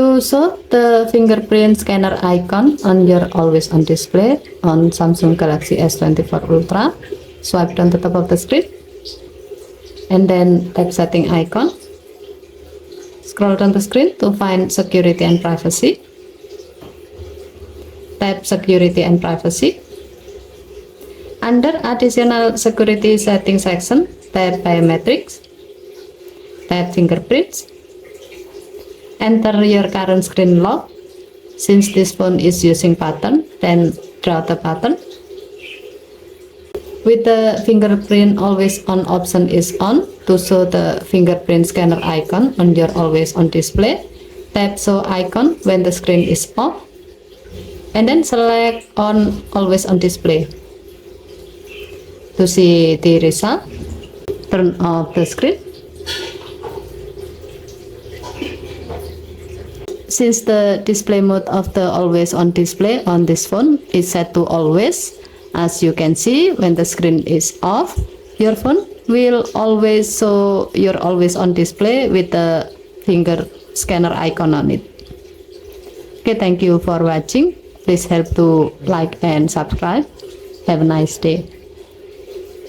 To show the fingerprint scanner icon on your always on display on Samsung Galaxy S24 Ultra, swipe down the top of the screen and then tap setting icon. Scroll down the screen to find security and privacy. Tap security and privacy. Under additional security settings section, tap biometrics. Tap fingerprints. Enter your current screen lock. Since this phone is using button, then draw the button. With the fingerprint always on option is on, to show the fingerprint scanner icon on your always on display, tap show icon when the screen is off, and then select on always on display. To see the result, turn off the screen. Since the display mode of the always on display on this phone is set to always, as you can see, when the screen is off, your phone will always show your always on display with the finger scanner icon on it. Okay, thank you for watching. Please help to like and subscribe. Have a nice day.